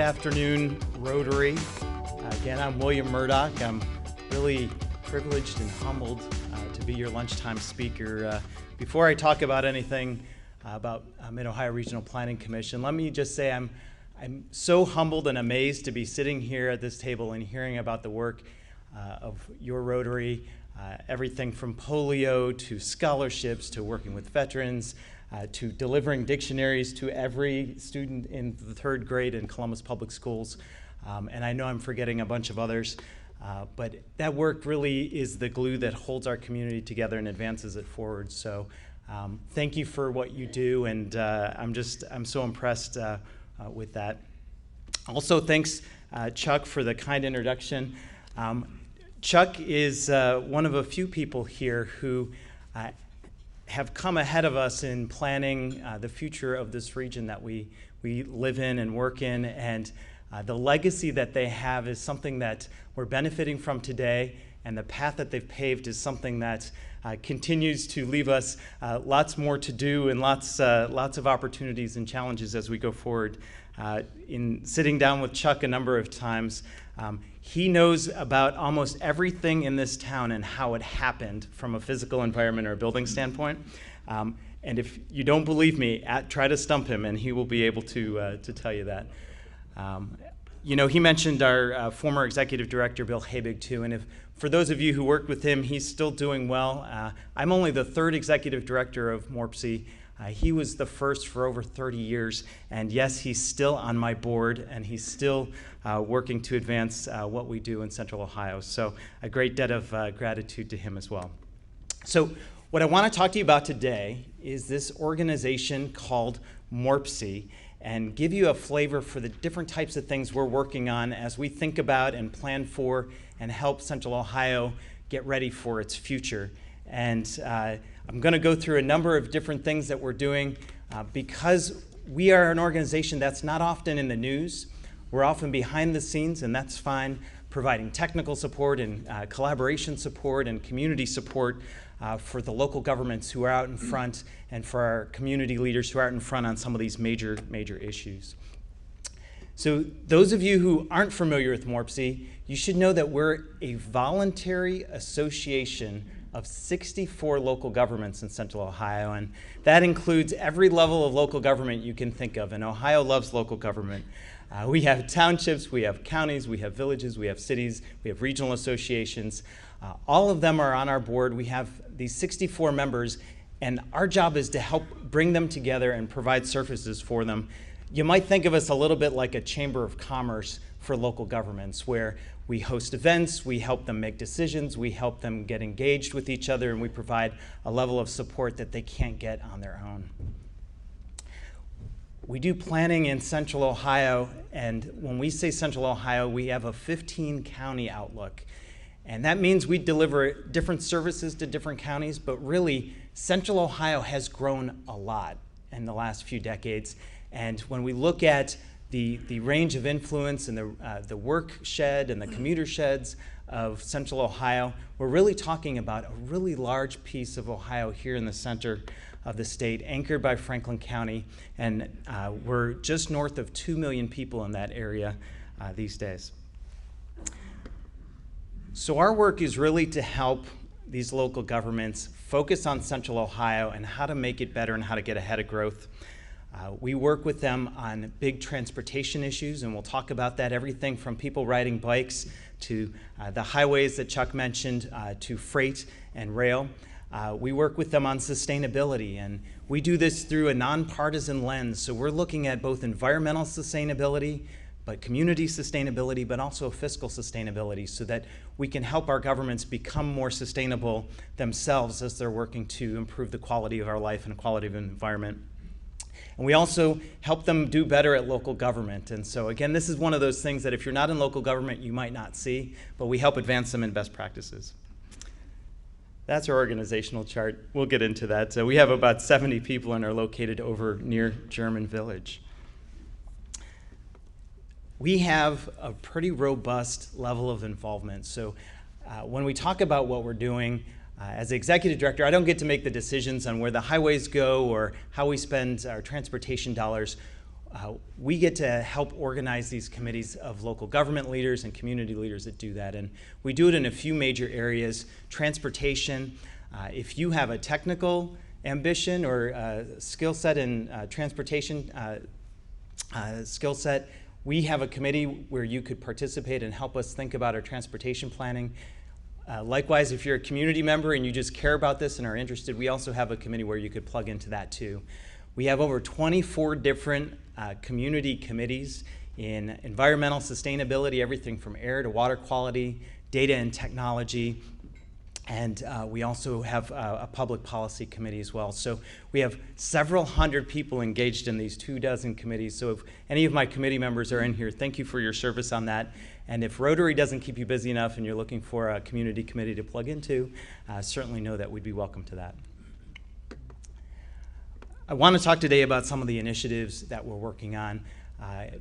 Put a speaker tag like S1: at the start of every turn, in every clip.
S1: afternoon, Rotary. Again, I'm William Murdock. I'm really privileged and humbled to be your lunchtime speaker. Before I talk about anything about Mid-Ohio Regional Planning Commission, let me just say I'm so humbled and amazed to be sitting here at this table and hearing about the work of your Rotary, everything from polio to scholarships to working with veterans, to delivering dictionaries to every student in the 3rd grade in Columbus Public Schools. And I know I'm forgetting a bunch of others, but that work really is the glue that holds our community together and advances it forward. So thank you for what you do, and I'm so impressed with that. Also, thanks, Chuck, for the kind introduction. Chuck is one of a few people here who have come ahead of us in planning the future of this region that we live in and work in, and the legacy that they have is something that we're benefiting from today, and the path that they've paved is something that continues to leave us lots more to do and lots of opportunities and challenges as we go forward. In sitting down with Chuck a number of times, he knows about almost everything in this town and how it happened from a physical environment or a building standpoint. And if you don't believe me, try to stump him, and he will be able to tell you that. You know, he mentioned our former executive director, Bill Habig, too, and for those of you who worked with him, he's still doing well. I'm only the 3rd executive director of MORPC. He was the first for over 30 years, and yes, he's still on my board, and he's still working to advance what we do in Central Ohio. So a great debt of gratitude to him as well. So what I want to talk to you about today is this organization called MORPC, and give you a flavor for the different types of things we're working on as we think about and plan for and help Central Ohio get ready for its future. And I'm going to go through a number of different things that we're doing because we are an organization that's not often in the news. We're often behind the scenes, and that's fine, providing technical support and collaboration support and community support for the local governments who are out in front and for our community leaders who are out in front on some of these major issues. So those of you who aren't familiar with MORPC, you should know that we're a voluntary association of 64 local governments in Central Ohio, and that includes every level of local government you can think of, and Ohio loves local government. We have townships, we have counties, we have villages, we have cities, we have regional associations. All of them are on our board. We have these 64 members, and our job is to help bring them together and provide services for them. You might think of us a little bit like a chamber of commerce for local governments, where we host events, we help them make decisions, we help them get engaged with each other, and we provide a level of support that they can't get on their own. We do planning in Central Ohio, and when we say Central Ohio, we have a 15-county outlook. And that means we deliver different services to different counties, but really, Central Ohio has grown a lot in the last few decades. And when we look at the range of influence and the work shed and the commuter sheds of Central Ohio, we're really talking about a really large piece of Ohio here in the center of the state, anchored by Franklin County, and we're just north of 2 million people in that area these days. So our work is really to help these local governments focus on Central Ohio and how to make it better and how to get ahead of growth. We work with them on big transportation issues, and we'll talk about that, everything from people riding bikes to the highways that Chuck mentioned, to freight and rail. We work with them on sustainability, and we do this through a nonpartisan lens. So we're looking at both environmental sustainability, but community sustainability, but also fiscal sustainability, so that we can help our governments become more sustainable themselves as they're working to improve the quality of our life and quality of environment. And we also help them do better at local government. And so again, this is one of those things that if you're not in local government, you might not see, but we help advance them in best practices. That's our organizational chart. We'll get into that. So we have about 70 people and are located over near German Village. We have a pretty robust level of involvement. So when we talk about what we're doing, as the executive director, I don't get to make the decisions on where the highways go or how we spend our transportation dollars. We get to help organize these committees of local government leaders and community leaders that do that. And we do it in a few major areas. Transportation, if you have a technical ambition or skill set in transportation skill set, we have a committee where you could participate and help us think about our transportation planning. Likewise, if you're a community member and you just care about this and are interested, we also have a committee where you could plug into that too. We have over 24 different community committees in environmental sustainability, everything from air to water quality, data and technology, and we also have a public policy committee as well. So we have several hundred people engaged in these 24 committees. So if any of my committee members are in here, thank you for your service on that. And if Rotary doesn't keep you busy enough and you're looking for a community committee to plug into, certainly know that we'd be welcome to that. I want to talk today about some of the initiatives that we're working on,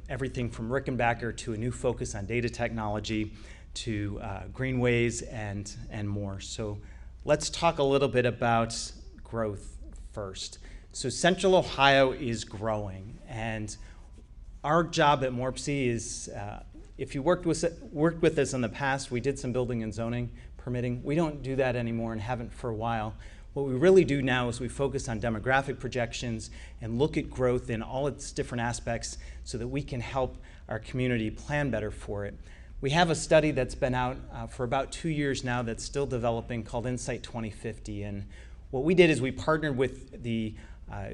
S1: everything from Rickenbacker to a new focus on data technology to greenways and more. So let's talk a little bit about growth first. So Central Ohio is growing, and our job at MORPC is, if you worked with us in the past, we did some building and zoning permitting. We don't do that anymore and haven't for a while. What we really do now is we focus on demographic projections and look at growth in all its different aspects so that we can help our community plan better for it. We have a study that's been out for about 2 years now that's still developing called Insight 2050. And what we did is we partnered with the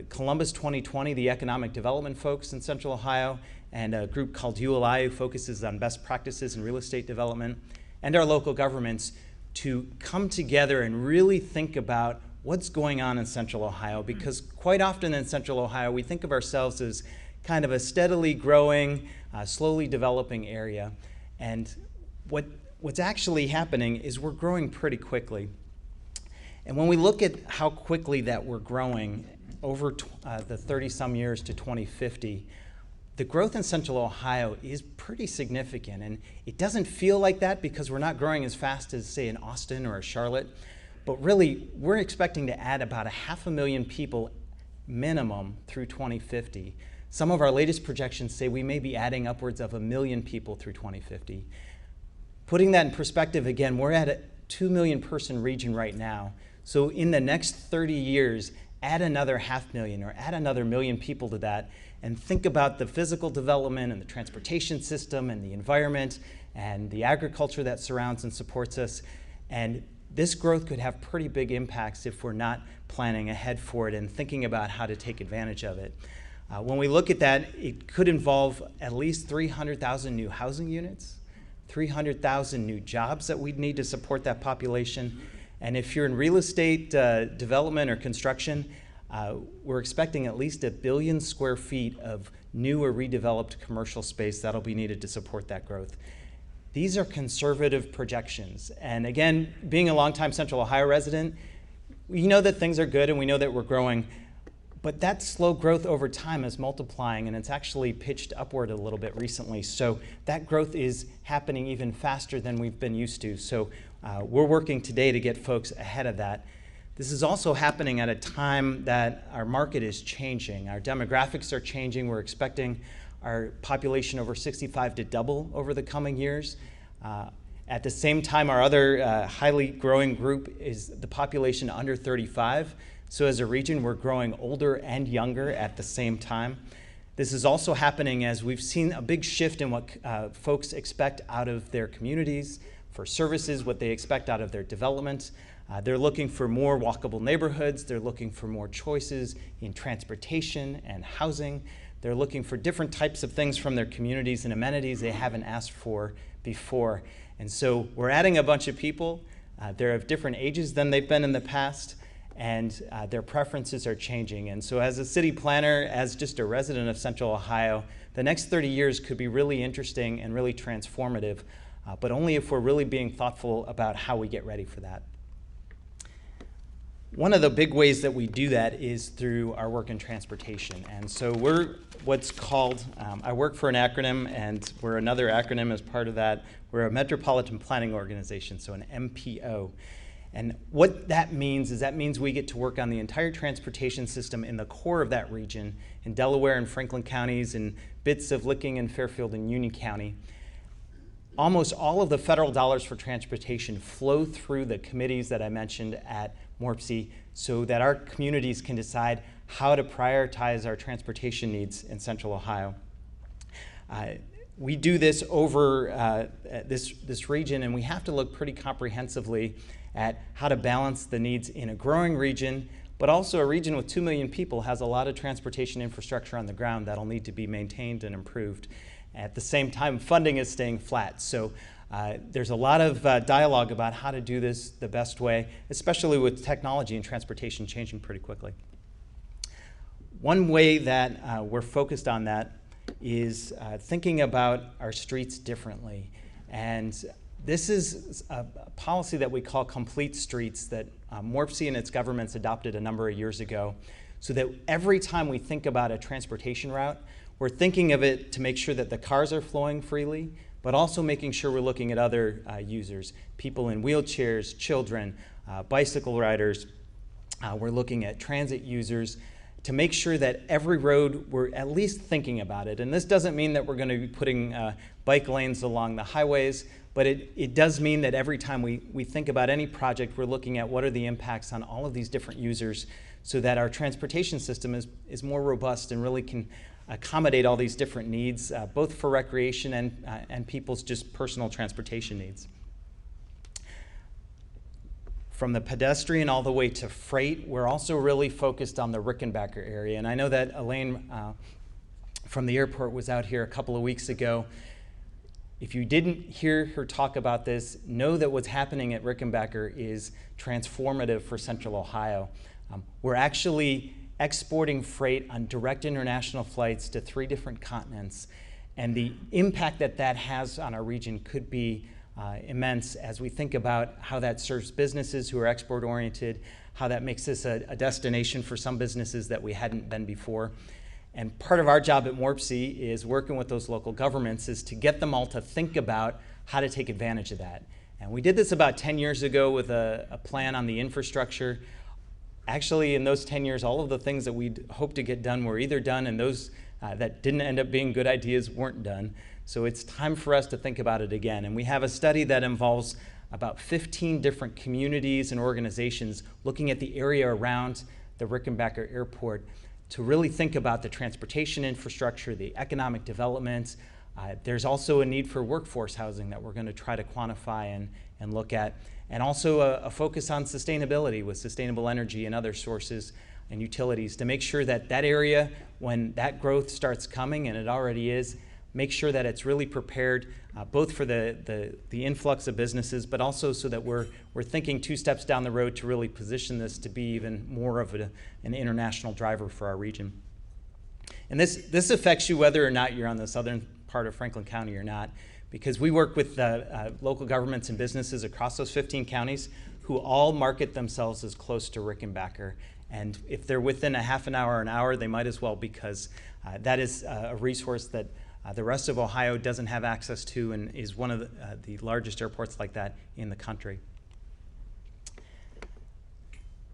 S1: Columbus 2020, the economic development folks in Central Ohio, and a group called ULI who focuses on best practices in real estate development, and our local governments to come together and really think about what's going on in Central Ohio, because quite often in Central Ohio we think of ourselves as kind of a steadily growing, slowly developing area. And what's actually happening is we're growing pretty quickly. And when we look at how quickly that we're growing over the 30-some years to 2050, the growth in Central Ohio is pretty significant. And it doesn't feel like that because we're not growing as fast as, say, in Austin or Charlotte. But really, we're expecting to add about 500,000 people minimum through 2050. Some of our latest projections say we may be adding upwards of 1 million people through 2050. Putting that in perspective, again, we're at a 2 million person region right now. So in the next 30 years, add another 500,000 or add another 1 million people to that, and think about the physical development and the transportation system and the environment and the agriculture that surrounds and supports us. And this growth could have pretty big impacts if we're not planning ahead for it and thinking about how to take advantage of it. When we look at that, it could involve at least 300,000 new housing units, 300,000 new jobs that we'd need to support that population. And if you're in real estate development or construction, we're expecting at least 1 billion square feet of new or redeveloped commercial space that'll be needed to support that growth. These are conservative projections. And again, being a longtime Central Ohio resident, we know that things are good and we know that we're growing. But that slow growth over time is multiplying, and it's actually pitched upward a little bit recently. So that growth is happening even faster than we've been used to. So we're working today to get folks ahead of that. This is also happening at a time that our market is changing. Our demographics are changing. We're expecting our population over 65 to double over the coming years. At the same time, our other highly growing group is the population under 35. So as a region, we're growing older and younger at the same time. This is also happening as we've seen a big shift in what folks expect out of their communities for services, what they expect out of their development. They're looking for more walkable neighborhoods. They're looking for more choices in transportation and housing. They're looking for different types of things from their communities and amenities they haven't asked for before. And so we're adding a bunch of people. They're of different ages than they've been in the past, and their preferences are changing. And so as a city planner, as just a resident of Central Ohio, the next 30 years could be really interesting and really transformative, but only if we're really being thoughtful about how we get ready for that. One of the big ways that we do that is through our work in transportation. And so we're what's called, I work for an acronym, and we're another acronym as part of that. We're a Metropolitan Planning Organization, so an MPO. And what that means is we get to work on the entire transportation system in the core of that region, in Delaware and Franklin counties, and bits of Licking and Fairfield and Union County. Almost all of the federal dollars for transportation flow through the committees that I mentioned at MORPC so that our communities can decide how to prioritize our transportation needs in Central Ohio. We do this over this region, and we have to look pretty comprehensively at how to balance the needs in a growing region, but also a region with 2 million people has a lot of transportation infrastructure on the ground that'll need to be maintained and improved. At the same time, funding is staying flat. So there's a lot of dialogue about how to do this the best way, especially with technology and transportation changing pretty quickly. One way that we're focused on that is thinking about our streets differently. And this is a policy that we call complete streets that MORPC and its governments adopted a number of years ago, so that every time we think about a transportation route, we're thinking of it to make sure that the cars are flowing freely, but also making sure we're looking at other users, people in wheelchairs, children, bicycle riders. We're looking at transit users to make sure that every road, we're at least thinking about it. And this doesn't mean that we're going to be putting bike lanes along the highways, but it does mean that every time we think about any project, we're looking at what are the impacts on all of these different users so that our transportation system is more robust and really can accommodate all these different needs, both for recreation and people's just personal transportation needs. From the pedestrian all the way to freight, we're also really focused on the Rickenbacker area. And I know that Elaine from the airport was out here a couple of weeks ago. If you didn't hear her talk about this, know that what's happening at Rickenbacker is transformative for Central Ohio. We're actually exporting freight on direct international flights to 3 different continents. And the impact that that has on our region could be immense as we think about how that serves businesses who are export-oriented, how that makes this a destination for some businesses that we hadn't been before. And part of our job at MORPC is working with those local governments is to get them all to think about how to take advantage of that. And we did this about 10 years ago with a plan on the infrastructure. Actually, in those 10 years, all of the things that we'd hoped to get done were either done, and those that didn't end up being good ideas weren't done. So it's time for us to think about it again. And we have a study that involves about 15 different communities and organizations looking at the area around the Rickenbacker Airport to really think about the transportation infrastructure, the economic development. There's also a need for workforce housing that we're going to try to quantify and look at. And also a focus on sustainability with sustainable energy and other sources and utilities to make sure that that area, when that growth starts coming, and it already is, make sure that it's really prepared both for the influx of businesses, but also so that we're thinking 2 steps down the road to really position this to be even more of an international driver for our region. And this affects you whether or not you're on the southern part of Franklin County or not, because we work with local governments and businesses across those 15 counties who all market themselves as close to Rickenbacker. And if they're within a half an hour or an hour, they might as well, because that is a resource that the rest of Ohio doesn't have access to and is one of the largest airports like that in the country.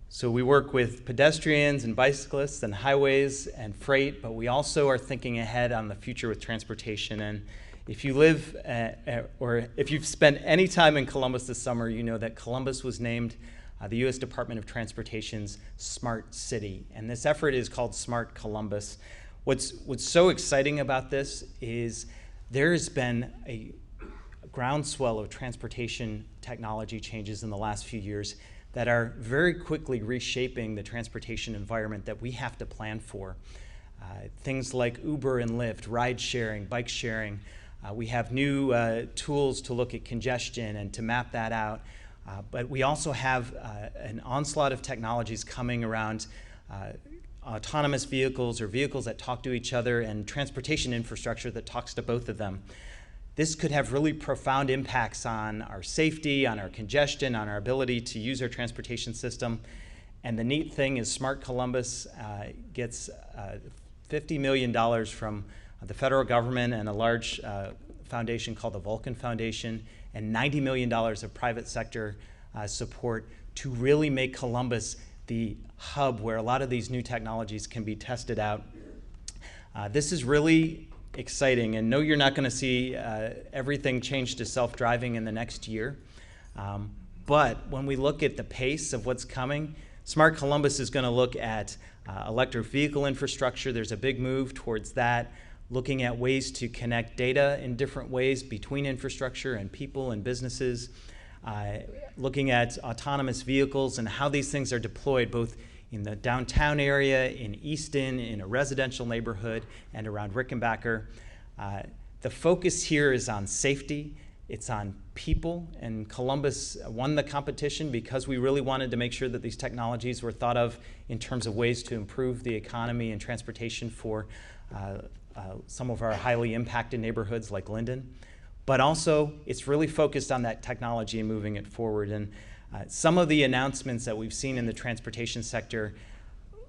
S1: So we work with pedestrians and bicyclists and highways and freight, but we also are thinking ahead on the future with transportation. And if you live or if you've spent any time in Columbus this summer, you know that Columbus was named the U.S. Department of Transportation's Smart City. And this effort is called Smart Columbus. What's so exciting about this is there's been a groundswell of transportation technology changes in the last few years that are very quickly reshaping the transportation environment that we have to plan for. Things like Uber and Lyft, ride sharing, bike sharing. We have new tools to look at congestion and to map that out. But we also have an onslaught of technologies coming around autonomous vehicles or vehicles that talk to each other and transportation infrastructure that talks to both of them. This could have really profound impacts on our safety, on our congestion, on our ability to use our transportation system. And the neat thing is Smart Columbus gets $50 million from the federal government and a large foundation called the Vulcan Foundation, and $90 million of private sector support to really make Columbus the hub where a lot of these new technologies can be tested out. This is really exciting, and no, you're not going to see everything change to self-driving in the next year. But when we look at the pace of what's coming, Smart Columbus is going to look at electric vehicle infrastructure. There's a big move towards that, looking at ways to connect data in different ways between infrastructure and people and businesses, looking at autonomous vehicles and how these things are deployed both in the downtown area, in Easton, in a residential neighborhood, and around Rickenbacker. The focus here is on safety. It's on people, and Columbus won the competition because we really wanted to make sure that these technologies were thought of in terms of ways to improve the economy and transportation for some of our highly impacted neighborhoods like Linden. But also, it's really focused on that technology and moving it forward. And some of the announcements that we've seen in the transportation sector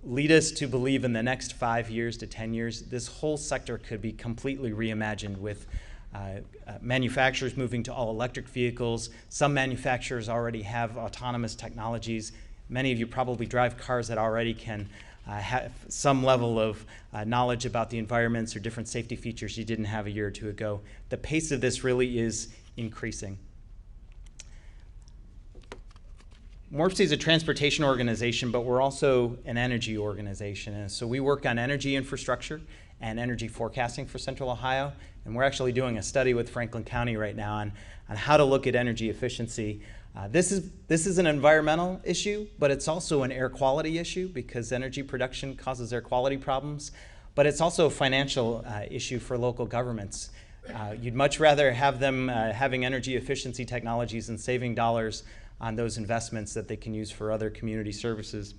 S1: lead us to believe in the next 5 years to 10 years, this whole sector could be completely reimagined with manufacturers moving to all electric vehicles. Some manufacturers already have autonomous technologies. Many of you probably drive cars that already can have some level of knowledge about the environments or different safety features you didn't have a year or two ago. The pace of this really is increasing. MORPC is a transportation organization, but we're also an energy organization. And so we work on energy infrastructure and energy forecasting for Central Ohio. And we're actually doing a study with Franklin County right now on how to look at energy efficiency. This is an environmental issue, but it's also an air quality issue because energy production causes air quality problems. But it's also a financial issue for local governments. You'd much rather have them having energy efficiency technologies and saving dollars on those investments that they can use for other community services.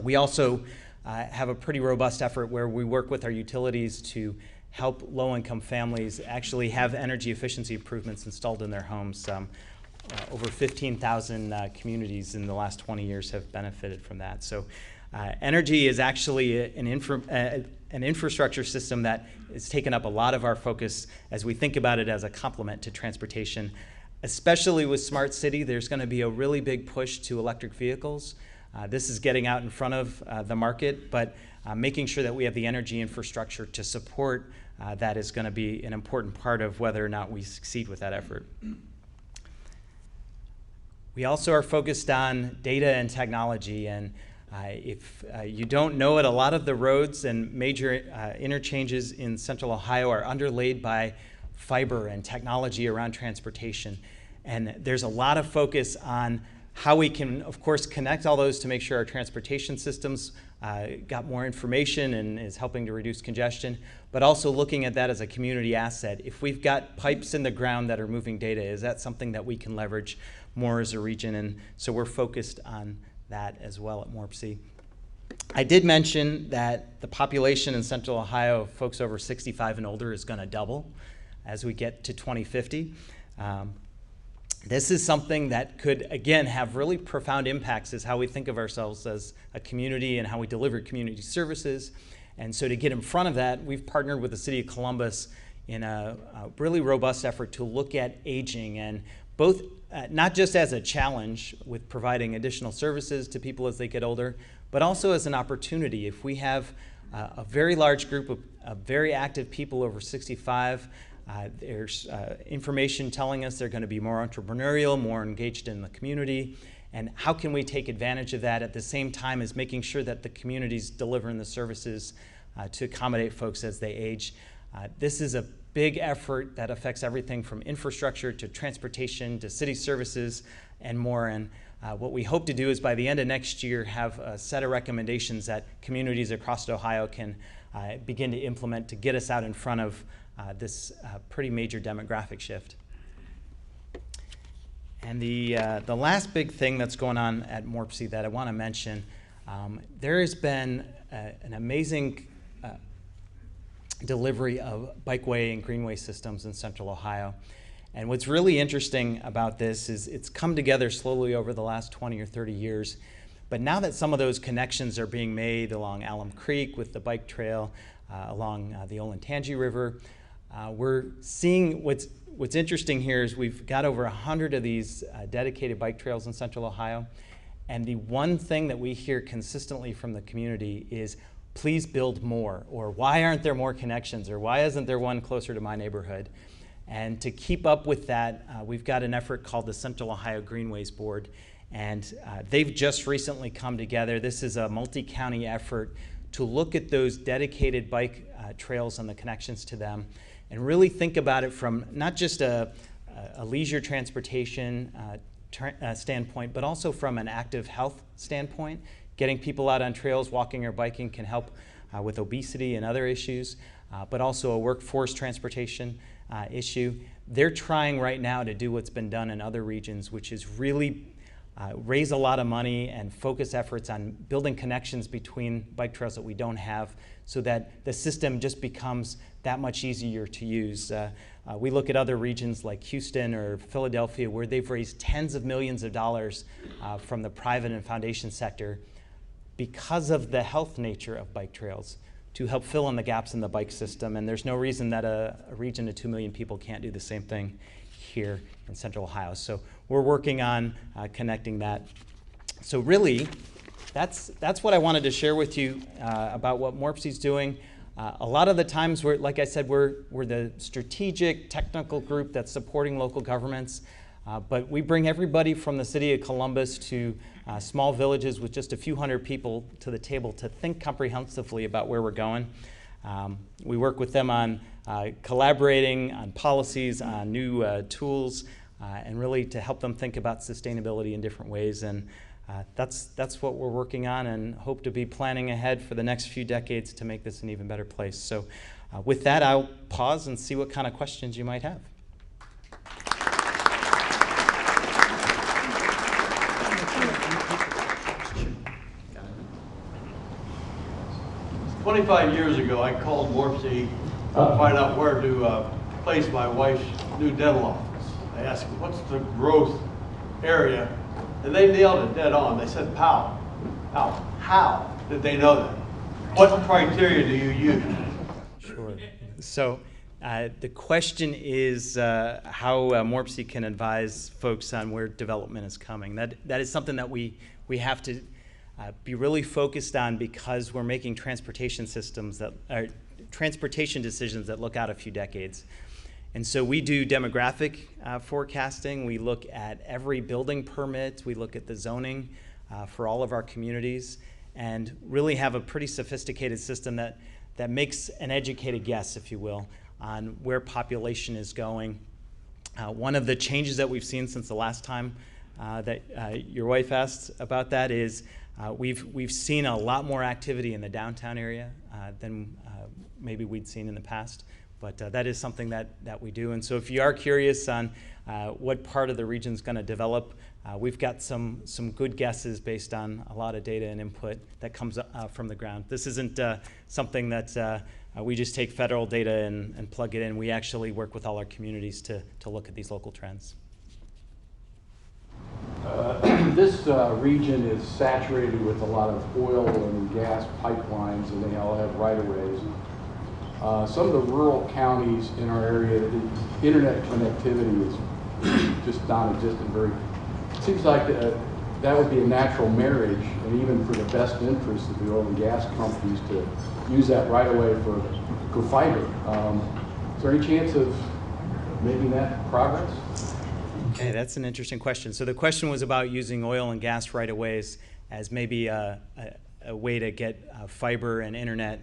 S1: We also have a pretty robust effort where we work with our utilities to help low-income families actually have energy efficiency improvements installed in their homes. Over 15,000 communities in the last 20 years have benefited from that. So energy is actually an infrastructure system that has taken up a lot of our focus as we think about it as a complement to transportation. Especially with Smart City, there's going to be a really big push to electric vehicles. This is getting out in front of the market, but making sure that we have the energy infrastructure to support that is going to be an important part of whether or not we succeed with that effort. We also are focused on data and technology, and if you don't know it, a lot of the roads and major interchanges in Central Ohio are underlaid by fiber and technology around transportation. And there's a lot of focus on how we can, of course, connect all those to make sure our transportation systems got more information and is helping to reduce congestion, but also looking at that as a community asset. If we've got pipes in the ground that are moving data, is that something that we can leverage more as a region? And so we're focused on that as well at MORPC. I did mention that the population in Central Ohio of folks over 65 and older is going to double as we get to 2050. This is something that could, again, have really profound impacts as how we think of ourselves as a community and how we deliver community services. And so to get in front of that, we've partnered with the City of Columbus in a really robust effort to look at aging, and both not just as a challenge with providing additional services to people as they get older, but also as an opportunity. If we have a very large group of very active people over 65, there's information telling us they're going to be more entrepreneurial, more engaged in the community, and how can we take advantage of that at the same time as making sure that the community's delivering the services to accommodate folks as they age. This is a big effort that affects everything from infrastructure to transportation to city services and more. And what we hope to do is by the end of next year have a set of recommendations that communities across Ohio can begin to implement to get us out in front of this pretty major demographic shift. And the last big thing that's going on at MORPC that I want to mention, there has been an amazing delivery of bikeway and greenway systems in Central Ohio. And what's really interesting about this is it's come together slowly over the last 20 or 30 years. But now that some of those connections are being made along Alum Creek with the bike trail, along the Olentangy River, we're seeing what's interesting here is we've got over 100 of these dedicated bike trails in Central Ohio. And the one thing that we hear consistently from the community is, please build more, or why aren't there more connections, or why isn't there one closer to my neighborhood? And to keep up with that, we've got an effort called the Central Ohio Greenways Board, and they've just recently come together. This is a multi-county effort to look at those dedicated bike trails and the connections to them, and really think about it from not just a leisure transportation standpoint, but also from an active health standpoint. Getting people out on trails, walking or biking, can help with obesity and other issues, but also a workforce transportation issue. They're trying right now to do what's been done in other regions, which is really raise a lot of money and focus efforts on building connections between bike trails that we don't have, so that the system just becomes that much easier to use. We look at other regions like Houston or Philadelphia, where they've raised tens of millions of dollars from the private and foundation sector because of the health nature of bike trails, to help fill in the gaps in the bike system. And there's no reason that a region of 2 million people can't do the same thing here in Central Ohio. So we're working on connecting that. So really, that's what I wanted to share with you about what MORPC is doing. A lot of the times, like I said, we're the strategic technical group that's supporting local governments, but we bring everybody from the city of Columbus to small villages with just a few hundred people to the table to think comprehensively about where we're going. We work with them on collaborating on policies, on new tools, and really to help them think about sustainability in different ways. And that's what we're working on, and hope to be planning ahead for the next few decades to make this an even better place. So with that, I'll pause and see what kind of questions you might have.
S2: 25 years ago, I called MORPC to find out where to place my wife's new dental office. I asked them, what's the growth area? And they nailed it dead on. They said, Powell. Powell. How did they know that? What criteria do you use?
S1: Sure. So the question is how MORPC can advise folks on where development is coming. That is something that we have to be really focused on, because we're making transportation systems that are transportation decisions that look out a few decades. And so we do demographic forecasting. We look at every building permit. We look at the zoning for all of our communities, and really have a pretty sophisticated system that makes an educated guess, if you will, on where population is going. One of the changes that we've seen since the last time that your wife asked about that is we've seen a lot more activity in the downtown area than maybe we'd seen in the past. But that is something that we do. And so if you are curious on what part of the region is going to develop, we've got some good guesses based on a lot of data and input that comes from the ground. This isn't something that we just take federal data and plug it in. We actually work with all our communities to look at these local trends.
S3: This region is saturated with a lot of oil and gas pipelines, and they all have right-of-ways. Some of the rural counties in our area, the internet connectivity is just non-existent. It seems like that would be a natural marriage, and even for the best interest of the oil and gas companies to use that right-of-way for fiber. Is there any chance of making that progress?
S1: Okay, that's an interesting question. So the question was about using oil and gas right-of-ways as maybe a way to get fiber and internet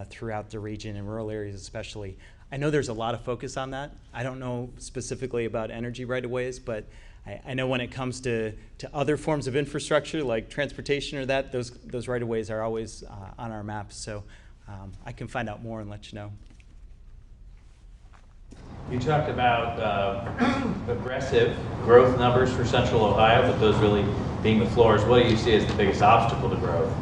S1: throughout the region, in rural areas especially. I know there's a lot of focus on that. I don't know specifically about energy right-of-ways, but I know when it comes to other forms of infrastructure like transportation or that, those right-of-ways are always on our maps. So I can find out more and let you know.
S4: You talked about aggressive growth numbers for Central Ohio, but those really being the floors. What do you see as the biggest obstacle to growth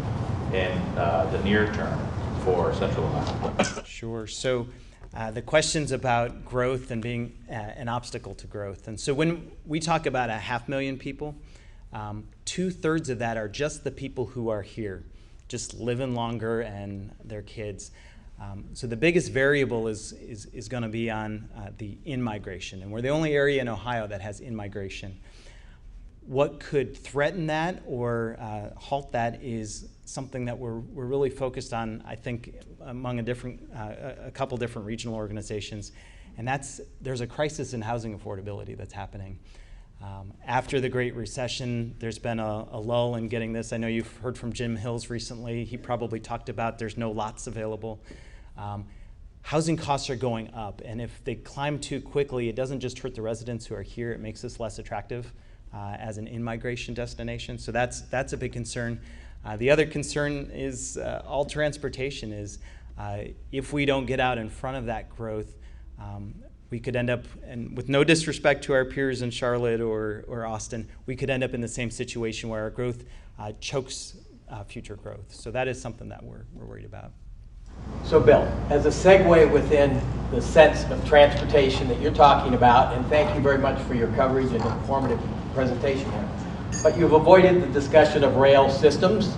S4: in the near term for Central Ohio?
S1: Sure. So the question's about growth and being an obstacle to growth. And so when we talk about 500,000 people, 2/3 of that are just the people who are here, just living longer and their kids. So the biggest variable is going to be on the in-migration, and we're the only area in Ohio that has in-migration. What could threaten that or halt that is something that we're really focused on, I think, among a couple different regional organizations, and there's a crisis in housing affordability that's happening. After the Great Recession, there's been a lull in getting this. I know you've heard from Jim Hills recently. He probably talked about there's no lots available. Housing costs are going up, and if they climb too quickly, it doesn't just hurt the residents who are here, it makes us less attractive as an in-migration destination. So that's a big concern. The other concern is all transportation is if we don't get out in front of that growth, we could end up, and with no disrespect to our peers in Charlotte or Austin, we could end up in the same situation where our growth chokes future growth. So that is something that we're worried about.
S5: So Bill, as a segue within the sense of transportation that you're talking about, and thank you very much for your coverage and informative presentation here, but you've avoided the discussion of rail systems.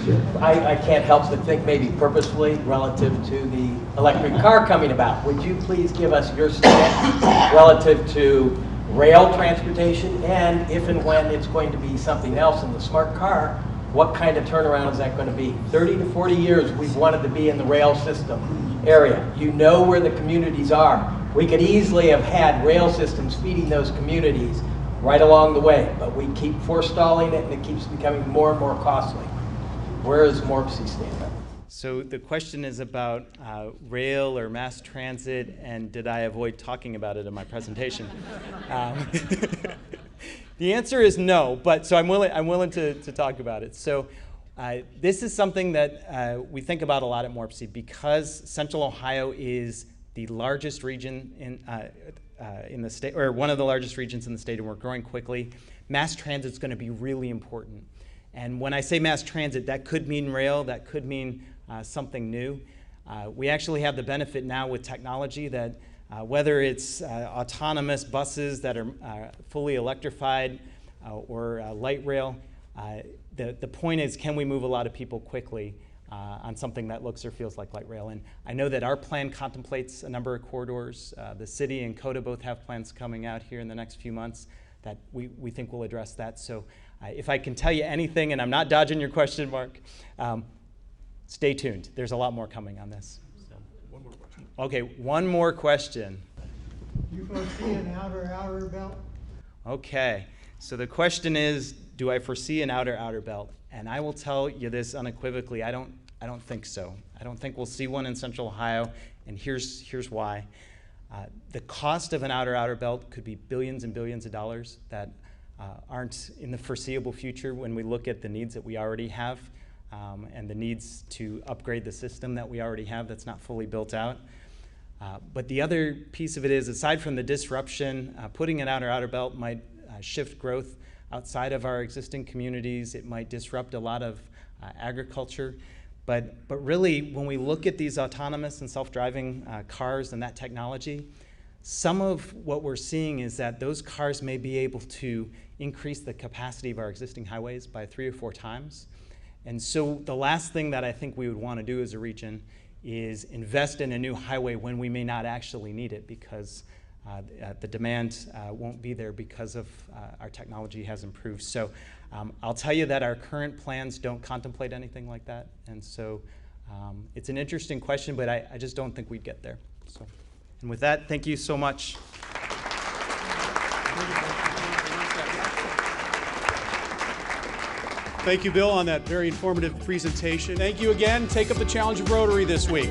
S5: Sure. I can't help but think maybe purposefully relative to the electric car coming about. Would you please give us your stance relative to rail transportation, and if and when it's going to be something else in the smart car, what kind of turnaround is that going to be? 30 to 40 years we've wanted to be in the rail system area. You know where the communities are. We could easily have had rail systems feeding those communities right along the way, but we keep forestalling it and it keeps becoming more and more costly. Where does MORPC stand?
S1: So the question is about rail or mass transit, and did I avoid talking about it in my presentation? The answer is no, but so I'm willing to talk about it. So this is something that we think about a lot at MORPC because Central Ohio is the largest region in the state, or one of the largest regions in the state, and we're growing quickly. Mass transit is going to be really important. And when I say mass transit, that could mean rail, that could mean something new. We actually have the benefit now with technology that whether it's autonomous buses that are fully electrified or light rail, the point is, can we move a lot of people quickly on something that looks or feels like light rail? And I know that our plan contemplates a number of corridors. The city and CODA both have plans coming out here in the next few months that we think will address that. So if I can tell you anything, and I'm not dodging your question, Mark, stay tuned. There's a lot more coming on this. So. One more question. Okay, one more question.
S6: Do you foresee an outer belt?
S1: Okay, so the question is, do I foresee an outer belt? And I will tell you this unequivocally, I don't think so. I don't think we'll see one in Central Ohio, and here's why. The cost of an outer belt could be billions and billions of dollars that aren't in the foreseeable future when we look at the needs that we already have and the needs to upgrade the system that we already have that's not fully built out. But the other piece of it is, aside from the disruption, putting an outer belt might shift growth outside of our existing communities. It might disrupt a lot of agriculture. But really, when we look at these autonomous and self-driving cars and that technology, some of what we're seeing is that those cars may be able to increase the capacity of our existing highways by 3 or 4 times. And so the last thing that I think we would want to do as a region is invest in a new highway when we may not actually need it, because the demand won't be there because of our technology has improved. So I'll tell you that our current plans don't contemplate anything like that. And so it's an interesting question, but I just don't think we'd get there. So, and with that, thank you so much.
S7: Thank you, Bill, on that very informative presentation. Thank you again. Take up the challenge of Rotary this week.